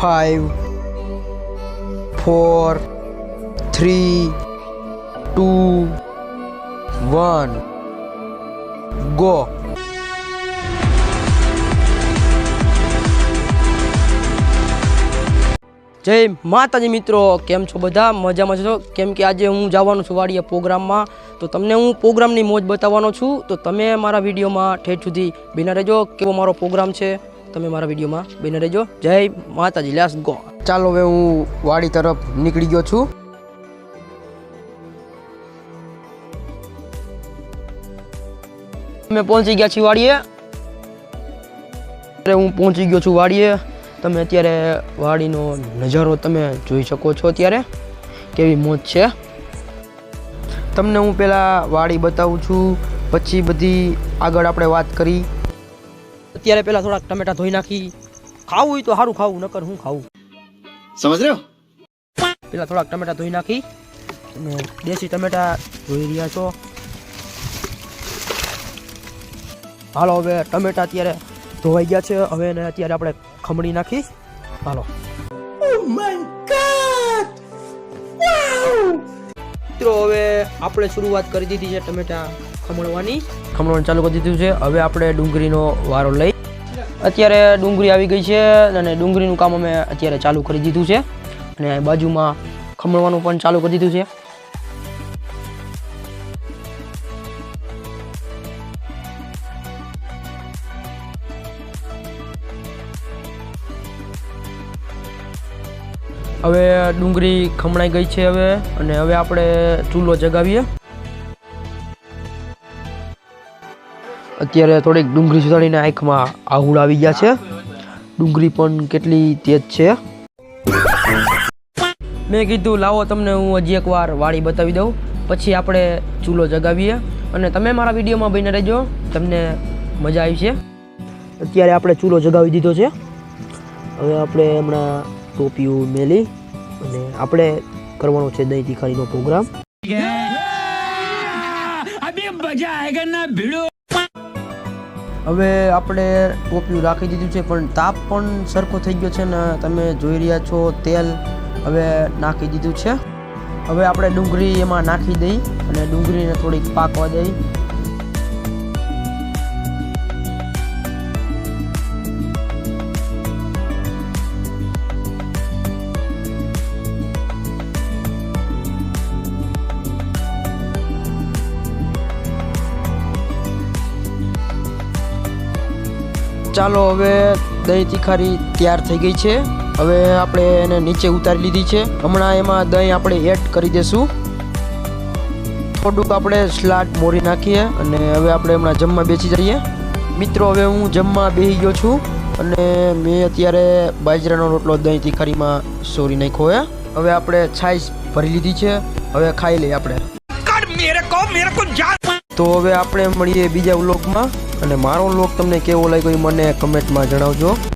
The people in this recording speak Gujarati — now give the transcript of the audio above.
5 4 3 2 1 ગો। જય માતાજી મિત્રો, કેમ છો બધા? મજામાં છો? કેમ કે આજે હું જવાનું છું વાડીએ પ્રોગ્રામમાં, તો તમને હું પ્રોગ્રામની મોજ બતાવવાનો છું। તો તમે મારા વિડીયોમાં ઠેઠ સુધી બિના રહેજો, કેવો મારો પ્રોગ્રામ છે તમે મારા વિડીયોમાં બિના રહેજો। જય માતાજી, લેટ્સ ગો। ચાલો હવે હું વાડી તરફ નીકળી ગયો છું। અમે પહોંચી ગયા છીએ વાડીએ। હું પહોંચી ગયો છું વાડીએ। તમે અત્યારે વાડીનો નજારો તમે જોઈ શકો છો, અત્યારે કેવી મોજ છે। તમને હું પહેલાં વાડી બતાવું છું, પછી બધી આગળ આપણે વાત કરી। અત્યારે પહેલાં થોડાક ટમેટા ધોઈ નાખી। ખાવું હોય તો સારું ખાવું, નકર હું ખાવું, સમજ રહ્યો? પહેલાં થોડાક ટમેટા ધોઈ નાખી। તમે દેશી ટમેટા ધોઈ રહ્યા છો। હાલો હવે ટમેટા અત્યારે ધોવાઈ ગયા છે, હવે એને અત્યારે આપણે ખમણી નાખી। હાલો। મિત્રો હવે આપણે શરૂઆત કરી દીધી છે ટમેટા ખમણવાની, ખમણવાનું ચાલુ કરી દીધું છે। હવે આપણે ડુંગળીનો વારો લઈ। અત્યારે ડુંગળી આવી ગઈ છે અને ડુંગળીનું કામ અમે અત્યારે ચાલુ કરી દીધું છે, અને બાજુમાં ખમણવાનું પણ ચાલુ કરી દીધું છે। હવે ડુંગળી ખમણાઈ ગઈ છે હવે, અને હવે આપણે ચૂલો જગાવીએ। અત્યારે થોડીક ડુંગળી સુધારીને આંખમાં આહુડ આવી ગયા છે। ડુંગળી પણ કેટલી તેજ છે। મેં કીધું લાવો તમને હું હજી એકવાર વાડી બતાવી દઉં, પછી આપણે ચૂલો જગાવીએ, અને તમે મારા વિડીયોમાં બને રહેજો, તમને મજા આવી છે। અત્યારે આપણે ચૂલો જગાવી દીધો છે। હવે આપણે હમણાં ટોપિયું મેલી અને આપણે કરવાનો છે દહીં તીખારીનો પ્રોગ્રામ। હવે આપણે ટોપિયું રાખી દીધું છે, પણ તાપ પણ સરખો થઈ ગયો છે ને તમે જોઈ રહ્યા છો। તેલ હવે નાખી દીધું છે। હવે આપણે ડુંગળી એમાં નાખી દઈ અને ડુંગળીને થોડીક પાકવા દઈ। ચાલો હવે દહીં તીખારી તૈયાર થઈ ગઈ છે। હવે આપણે એને નીચે ઉતારી લીધી છે। હમણાં એમાં દહીં આપણે એડ કરી દઈશું। થોડુંક આપણે સ્લાડ મોરી નાખીએ અને હવે આપણે હમણાં જમવા બેસી જઈએ। મિત્રો હવે હું જમવા બેસી ગયો છું, અને મેં અત્યારે બાજરાનો રોટલો દહીં તીખારીમાં સોરી નાખ્યો છે। હવે આપણે છાશ ભરી લીધી છે, હવે ખાઈ લઈએ આપણે। તો હવે આપણે મળીએ બીજા વ્લોગમાં, અને મારો વ્લોગ તમને કેવો લાગ્યો એ મને કમેન્ટમાં જણાવજો।